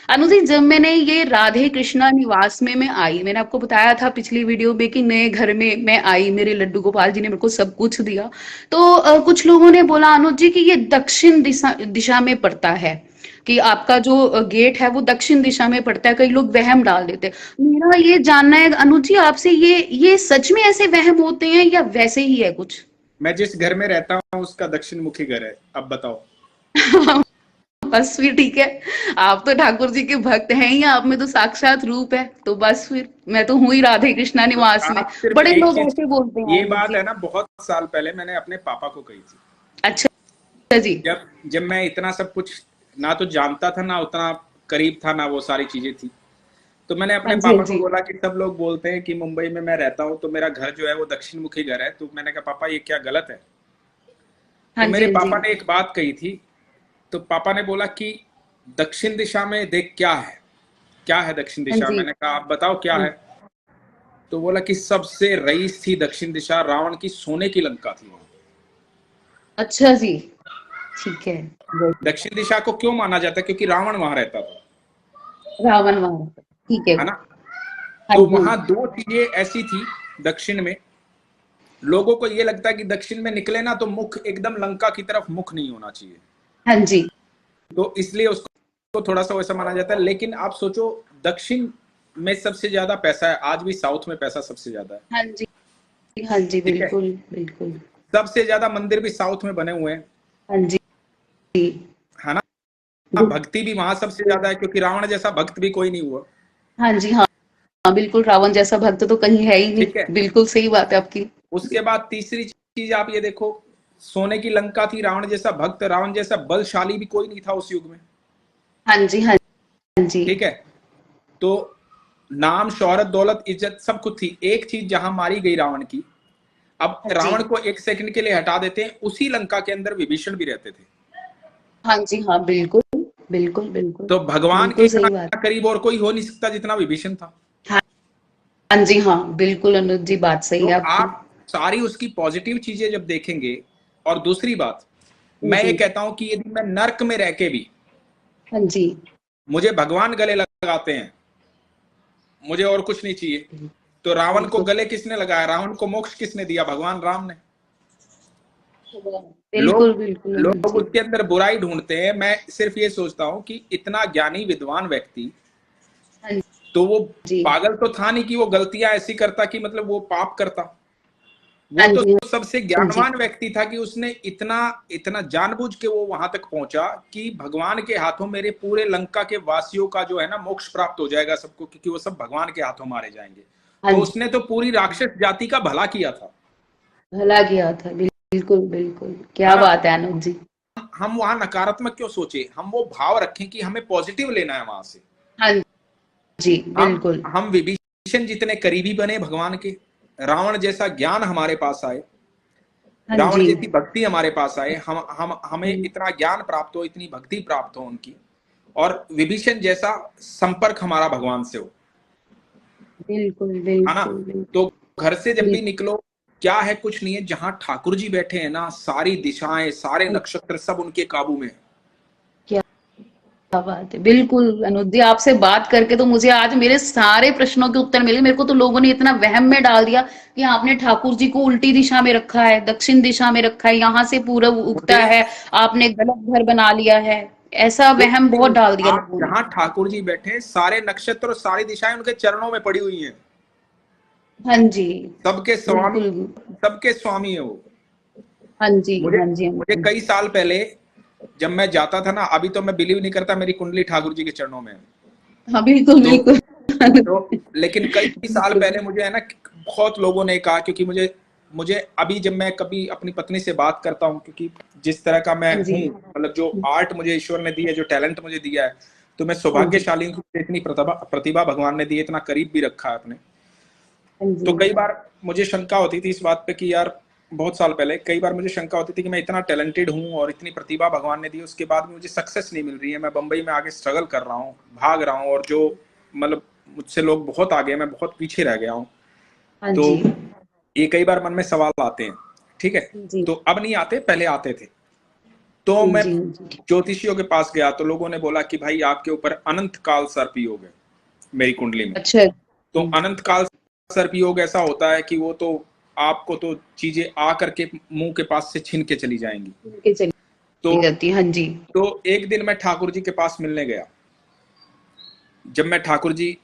अनुजी, जब मैंने ये राधे कृष्णा निवास में मैं आई, मैंने आपको बताया था पिछली वीडियो में कि नए घर में मैं आई, मेरे लड्डू गोपाल जी ने मेरे को सब कुछ दिया। तो कुछ लोगों ने बोला अनुज जी कि ये दक्षिण दिशा दिशा में पड़ता है, कि आपका जो गेट है वो दक्षिण दिशा में पड़ता है। कई लोग वहम डाल देते हैं। मेरा ये जानना है अनुज जी आपसे, ये सच में ऐसे वहम होते हैं या वैसे ही है कुछ? मैं जिस घर में रहता हूँ उसका दक्षिण मुखी घर है, अब बताओ। बस फिर ठीक है। आप तो ठाकुर जी के भक्त हैं ही, आप में तो साक्षात रूप है। तो बस फिर मैं तो हुई राधे कृष्णा तो निवास में। आप सिर्फ बड़े एक लोग चीज, ऐसे बोलते हैं ये अनुज बात जी। है ना, बहुत साल पहले मैंने अपने पापा को कही थी। अच्छा जी। जब जब मैं इतना सब कुछ ना तो जानता था, ना उतना करीब था, ना वो सारी चीजें थी, तो मैंने हाँ अपने जी, हाँ पापा को जी। बोला कि सब लोग बोलते हैं कि मुंबई में मैं रहता हूँ तो मेरा घर जो है वो दक्षिण मुखी घर है। तो मैंने कहा पापा ये क्या गलत है? हाँ तो जी, मेरे हाँ जी। पापा ने एक बात कही थी। तो पापा ने बोला कि दक्षिण दिशा में देख क्या है, क्या है दक्षिण हाँ दिशा? जी। मैंने कहा आप बताओ क्या हाँ। है। तो बोला कि सबसे रईस थी दक्षिण दिशा, रावण की सोने की लंका थी वहां। अच्छा जी। ठीक है। गुड। दक्षिण दिशा को क्यों माना जाता है? क्योंकि रावण वहां रहता था, रावण वहां। ठीक है। है ना। हाँ तो जी। वहां दो चीजें ऐसी थी दक्षिण में। लोगों को ये लगता है कि दक्षिण में निकले ना तो मुख एकदम लंका की तरफ मुख नहीं होना चाहिए, हाँ जी। तो इसलिए उसको थोड़ा सा वैसा माना जाता है। लेकिन आप सोचो, दक्षिण में सबसे ज्यादा पैसा है, आज भी साउथ में पैसा सबसे ज्यादा है। हाँ जी। हाँ जी, ठीक है, बिल्कुल बिल्कुल। सबसे ज्यादा मंदिर भी साउथ में बने हुए हैं, हाँ जी। है ना। गुड। भक्ति भी वहां सबसे ज्यादा है, क्योंकि रावण जैसा भक्त भी कोई नहीं हुआ। हाँ जी। हाँ। हाँ, बिल्कुल रावण जैसा भक्त तो कहीं है ही ठीक नहीं। है, बिल्कुल सही बात है आपकी। उसके बाद तीसरी चीज आप ये देखो, सोने की लंका थी, रावण जैसा भक्त, रावण जैसा बलशाली भी कोई नहीं था उस युग में। हाँ जी, हाँ जी। ठीक है, तो नाम, शोहरत, दौलत, इज्जत सब कुछ थी। एक चीज जहां मारी गई रावण की, अब हाँ जी। रावण को एक सेकंड के लिए हटा देते हैं, उसी लंका के अंदर विभीषण भी रहते थे। हाँ जी, हाँ, बिल्कुल, बिल्कुल, बिल्कुल, तो भगवान के बिल्कुल इतना सही बात। करीब और कोई हो नहीं सकता जितना विभीषण था। हाँ, हाँ जी, हाँ, बिल्कुल अनुज जी, बात सही तो है आपकी। आप सारी उसकी पॉजिटिव चीजें जब देखेंगे, और दूसरी बात, हाँ मैं ये जी, कहता हूं कि यदि मैं नर्क में रह के भी हाँ जी। मुझे भगवान गले लगाते हैं, मुझे और कुछ नहीं चाहिए। तो रावण को बिल्कुल, गले किसने लगाया? रावण को मोक्ष किसने दिया? भगवान राम ने। बिल्कुल, लोग बिल्कुल अनुज लोग जी। उसके अंदर बुराई ढूंढते हैं। मैं सिर्फ ये सोचता हूं कि इतना ज्ञानी विद्वान व्यक्ति, हाँ तो वो जी, पागल तो था नहीं कि वो गलतियां ऐसी करता कि मतलब वो पाप करता। वो हाँ तो जी, सबसे हाँ जी, ज्ञानवान व्यक्ति था कि उसने इतना इतना जानबूझ के वो वहां तक पहुंचा कि भगवान के हाथों मेरे पूरे लंका के वासियों का जो है ना मोक्ष प्राप्त हो जाएगा सबको, क्योंकि वो सब भगवान के हाथों मारे जाएंगे। हाँ तो जी। उसने तो पूरी राक्षस जाति का भला किया था, भला किया था, बिल्कुल, बिल्कुल। है क्या ना। बात है अनुज जी। हम वहां नकारात्मक क्यों सोचे? हम वो भाव रखें कि हमें पॉजिटिव लेना है वहां से। हाँ जी, हम बिल्कुल। हम विभीषण जितने करीबी बने भगवान के, रावण जैसा ज्ञान हमारे पास आए, हाँ रावण जी। जैसी भक्ति हमारे पास आए, हम हमें इतना ज्ञान प्राप्त हो, इतनी भक्ति प्राप्त हो उनकी, और विभीषण जैसा संपर्क हमारा भगवान से हो, बिल्कुल, है ना। बिल्कुल, बिल्कुल, तो घर से जब भी बिल्कुल। निकलो, क्या है? कुछ नहीं है, जहां ठाकुर जी बैठे हैं ना, सारी दिशाएं, सारे नक्षत्र सब उनके काबू में है। क्या बात है। बिल्कुल अनुज जी, आपसे बात करके तो मुझे आज मेरे सारे प्रश्नों के उत्तर मिले। मेरे को तो लोगों ने इतना वहम में डाल दिया कि आपने ठाकुर जी को उल्टी दिशा में रखा है, दक्षिण दिशा में रखा है, यहाँ से पूरब उगता मुझे है, आपने गलत घर बना लिया है। ऐसा कुछ वहम बहुत नहीं, डाल दिया आप लोगों ने। जहां ठाकुर जी बैठे हैं, सारे नक्षत्र और सारी दिशाएं उनके चरणों में पड़ी हुई हैं। हाँ जी, सबके स्वामी, बिल्कुल। सबके स्वामी है वो। हाँ जी, मुझे हाँ जी, मुझे अनुज कई जी। साल पहले जब मैं जाता था ना, अभी तो मैं बिलीव नहीं करता मेरी कुंडली ठाकुर जी के चरणों में है। हाँ, बिल्कुल, तो बिल्कुल। तो लेकिन कई साल बिल्कुल। पहले मुझे है ना, बहुत लोगों ने कहा, क्योंकि मुझे मुझे अभी जब मैं कभी अपनी पत्नी से बात करता हूँ, क्योंकि जिस तरह का मैं हाँ जी, हूँ, मतलब जो आर्ट मुझे ईश्वर ने दी है, जो टैलेंट मुझे दिया है, तो मैं हाँ जी, सौभाग्यशाली हूँ कि इतनी प्रतिभा प्रतिभा भगवान ने दी है, इतना करीब भी रखा है अपने। हाँ तो जी, कई बार मुझे शंका होती थी इस बात पे कि यार, बहुत साल पहले कई बार मुझे शंका होती थी कि मैं इतना टैलेंटेड हूँ और इतनी प्रतिभा भगवान ने दी, उसके बाद भी मुझे सक्सेस नहीं मिल रही है। मैं बंबई में आके स्ट्रगल कर रहा हूँ, भाग रहा हूँ, और जो मतलब मुझसे लोग बहुत आगे, मैं बहुत पीछे रह गया हूँ। हाँ तो जी, ये कई बार मन में सवाल आते हैं। ठीक है, जी। तो अब नहीं आते, पहले आते थे। तो जी मैं जी जी। ज्योतिषियों के पास गया तो लोगों ने बोला कि भाई आपके ऊपर अनंत काल सर्प योग है मेरी कुंडली में। अच्छा। तो अनंत काल सर्प योग ऐसा होता है कि वो तो आपको तो चीजें आ करके मुंह के पास से छीन के चली जाएंगी। के तो चली जाती है, हाँ जी। एक दिन मैं ठाकुर जी के पास मिलने गया। जब मैं ठाकुर जी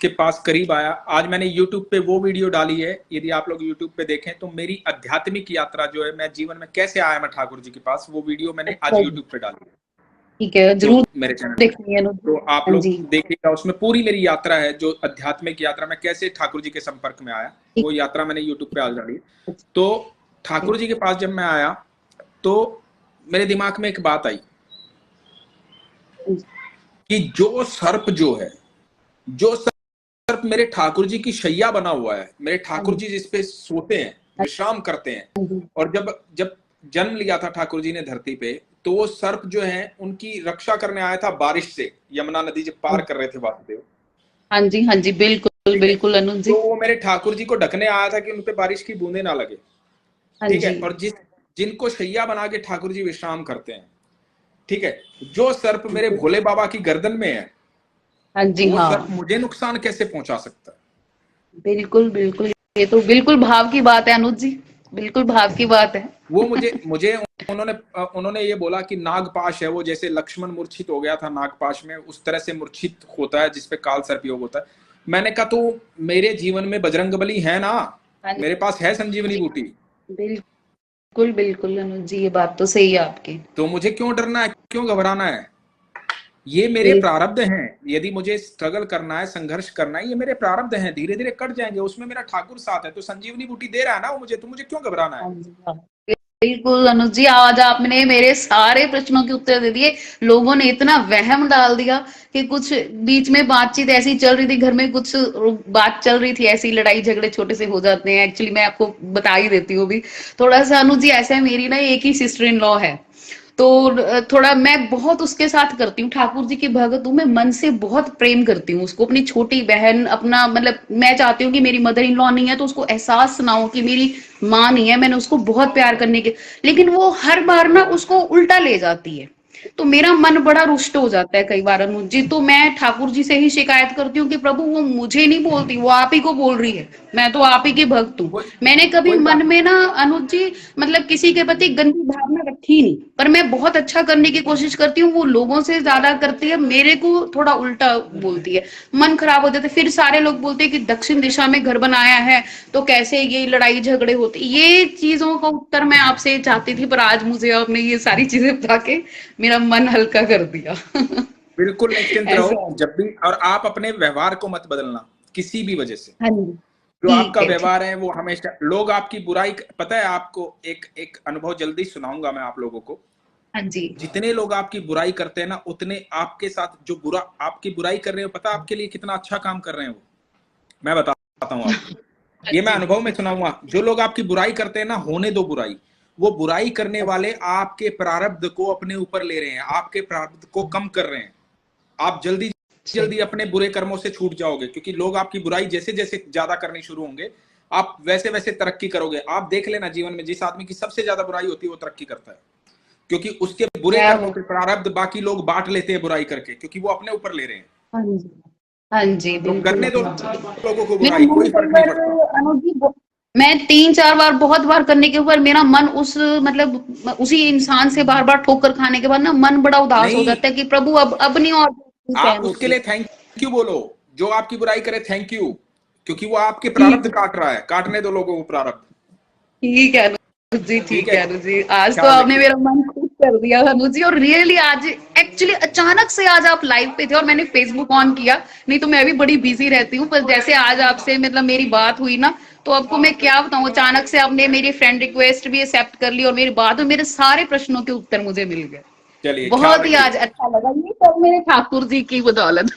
के पास करीब आया, आज मैंने YouTube पे वो वीडियो डाली है, यदि आप लोग YouTube पे देखें तो मेरी आध्यात्मिक यात्रा जो है, मैं जीवन में कैसे आया मैं ठाकुर जी के पास, वो वीडियो मैंने आज अच्छा जी, YouTube पे डाली है ठीक है, जो जरूर मेरे चैनल पे। देखनी है अनुज। तो आप हाँ लोग जी। देखिएगा, उसमें पूरी मेरी यात्रा है, जो आध्यात्मिक यात्रा, मैं कैसे ठाकुर जी के संपर्क में आया, ठीक वो यात्रा मैंने YouTube पे आज डाली है। है। तो ठाकुर जी के पास जब मैं आया तो मेरे दिमाग में एक बात आई कि जो सर्प मेरे ठाकुर जी की शैया बना हुआ है, मेरे हाँ ठाकुर जी, जी जिस पे सोते हैं, विश्राम करते हैं, हाँ जी, और जब जब जन्म लिया था ठाकुर जी ने धरती पे, तो वो सर्प जो है उनकी रक्षा करने आया था बारिश से, यमुना नदी जब पार कर रहे थे वासुदेव। हाँ जी, हाँ जी, बिल्कुल ठीक है, बिल्कुल अनुज जी। तो वो मेरे ठाकुर जी को ढकने आया था कि उन पे बारिश की बूंदे ना लगे। हाँ ठीक है, जी, और जिनको शैया बना के ठाकुर जी विश्राम करते हैं, ठीक है, जो सर्प मेरे भोले बाबा की गर्दन में है, हाँ जी, वो सर्प हाँ, मुझे नुकसान कैसे पहुंचा सकता है? बिल्कुल बिल्कुल, ये तो बिल्कुल भाव की बात है अनुज जी, बिल्कुल भाव की बात है। वो मुझे मुझे उन्होंने उन्होंने ये बोला कि नागपाश है वो, जैसे लक्ष्मण मूर्छित हो गया था नागपाश में, उस तरह से मूर्छित होता है जिसपे काल सर्प योग होता है। मैंने कहा तो मेरे जीवन में बजरंगबली है ना, हाँ मेरे पास है संजीवनी जी, बूटी, बिल्कुल बिल्कुल अनुज जी, ये बात तो सही है आपकी। तो मुझे क्यों डरना है, क्यों घबराना है? ये मेरे बिल्कुल, प्रारब्ध हैं, यदि मुझे स्ट्रगल करना है, संघर्ष करना है, ये मेरे प्रारब्ध हैं, धीरे धीरे कट जाएंगे, उसमें मेरा ठाकुर साथ है, तो संजीवनी बूटी दे रहा है ना वो मुझे, तो मुझे क्यों घबराना है? हाँ जी, हाँ, बिल्कुल अनुज जी, आज आपने मेरे सारे प्रश्नों के उत्तर दे दिए। लोगों ने इतना वहम डाल दिया कि कुछ बीच में बातचीत ऐसी चल रही थी, घर में कुछ बात चल रही थी, ऐसी लड़ाई झगड़े छोटे से हो जाते हैं। एक्चुअली मैं आपको बता ही देती हूँ भी थोड़ा सा अनुज जी, ऐसा है, मेरी ना एक ही सिस्टर इन लॉ है। तो थोड़ा मैं बहुत उसके साथ करती हूँ, ठाकुर जी की भगत हूँ मैं, मन से बहुत प्रेम करती हूँ उसको, अपनी छोटी बहन, अपना मतलब मैं चाहती हूँ कि मेरी मदर इन लॉ नहीं है तो उसको एहसास ना हो कि मेरी माँ नहीं है, मैंने उसको बहुत प्यार करने के, लेकिन वो हर बार ना उसको उल्टा ले जाती है। तो मेरा मन बड़ा रुष्ट हो जाता है कई बार अनुज जी, तो मैं ठाकुर जी से ही शिकायत करती हूँ कि प्रभु वो मुझे नहीं बोलती, वो आप ही को बोल रही है, मैं तो आप ही की भक्त हूँ। कोई मैंने कभी कोई मन बात में ना अनुज जी मतलब किसी के प्रति गंदी भावना रखी ही नहीं, पर मैं बहुत अच्छा करने की कोशिश करती हूँ, वो लोगों से ज्यादा करती है, मेरे को थोड़ा उल्टा बोलती है, मन खराब हो जाता है। फिर सारे लोग बोलते हैं कि दक्षिण दिशा में घर बनाया है तो कैसे ये लड़ाई झगड़े होते, ये चीजों का उत्तर मैं आपसे चाहती थी, पर आज मुझे आपने ये सारी चीजें बता के मेरा मन हल्का कर दिया। बिल्कुल निश्चिंत रहो, ऐसा है। जब भी, और आप अपने व्यवहार को मत बदलना किसी भी वजह से। हाँ जी, जो आपका ठीक है, ठीक। व्यवहार है वो हमेशा, लोग आपकी बुराई, पता है आपको, एक एक अनुभव जल्दी सुनाऊंगा मैं आप लोगों को। हाँ जी, जितने लोग आपकी बुराई करते हैं ना, उतने आपके साथ जो आपकी बुराई कर रहे हो, पता है आपके लिए कितना अच्छा काम कर रहे हैं वो, मैं बताता हूँ आपको, हाँ ये मैं जी, अनुभव में सुनाऊंगा। जो लोग आपकी बुराई करते हैं ना, होने दो बुराई, वो बुराई करने वाले आपके प्रारब्ध को अपने ऊपर ले रहे हैं, आपके प्रारब्ध को कम कर रहे हैं। आप जल्दी अच्छा, जल्दी अपने बुरे कर्मों से छूट जाओगे, क्योंकि लोग आपकी बुराई जैसे जैसे ज्यादा करनी शुरू होंगे, आप वैसे वैसे तरक्की करोगे। आप देख लेना जीवन में, जिस आदमी की सबसे ज्यादा बुराई होती है वो तरक्की करता है, क्योंकि उसके बुरे क्या कर्मों वो, के प्रारब्ध बाकी लोग बांट लेते हैं बुराई करके, क्योंकि वो अपने ऊपर ले रहे हैं। हाँ जी, हाँ जी, तो बिल्कुल करने दो अनुज जी। लोगों को मेरा बुराई, मन कोई कई फर्क नहीं बार पड़ता। अनुज जी मैं 3-4 बार बहुत बार करने के ऊपर मेरा मन उस मतलब उसी इंसान से बार बार ठोकर खाने के बाद ना मन बड़ा उदास हो नहीं, जाता है कि प्रभु अब नहीं और आप सहन उसके होती। लिए थैंक यू बोलो, जो आपकी बुराई करे थैंक यू, क्योंकि वो आपके प्रारब्ध ठीक काट रहा है, काटने दो लोगों को प्रारब्ध। ठीक है अनुज जी, ठीक ठीक है, है अनुज जी, आज तो ख्याल आपने रखिए। मेरा मन खुश कर दिया अनुज जी। और रियली आज एक्चुअली अचानक से आज आप लाइव पे थे और मैंने फेसबुक ऑन किया, नहीं तो मैं भी बड़ी बिजी रहती हूँ, पर जैसे आज आपसे मतलब मेरी बात हुई ना, तो आपको मैं क्या बताऊं, अचानक से आपने मेरी फ्रेंड रिक्वेस्ट भी एक्सेप्ट कर ली और मेरी बात, और मेरे सारे प्रश्नों के उत्तर मुझे मिल गए। चलिए, ख्याल बहुत ही रखिए आज अच्छा लगा, ये सब मेरे ठाकुर जी की बदौलत।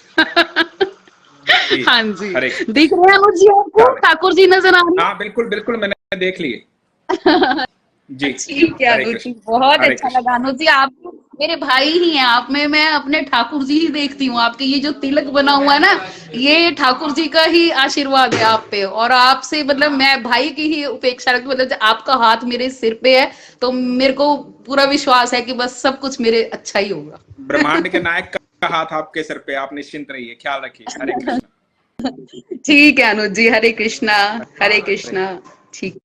जी। हाँ जी, हरे दिख रहे हैं अनुज जी आपको, ख्याल रखिए। ठाकुर जी नजर आ रहे हाँ बिल्कुल बिल्कुल, मैंने देख लिए। जी, हैं? ठीक है हरे अनुज जी, कृष्ण, बहुत हरे अच्छा कृष्ण। लगा अनुज जी, आप मेरे भाई ही हैं आप में, मैं अपने ठाकुर जी ही देखती हूँ। आपके ये जो तिलक बना हुआ है ना, ये ठाकुर जी का ही आशीर्वाद है आप पे। और आपसे मतलब मैं भाई की ही उपेक्षा रखती हूँ, मतलब आपका हाथ मेरे सिर पे है, तो मेरे को पूरा विश्वास है कि बस सब कुछ मेरे अच्छा ही ब्रह्मांड के होगा। नायक का हाथ आपके सर पे, आप निश्चिंत रहिए, ख्याल रखिए। हरे कृष्ण। ठीक है अनुज जी, हरे कृष्णा। हरे हरे कृष्णा। ठीक।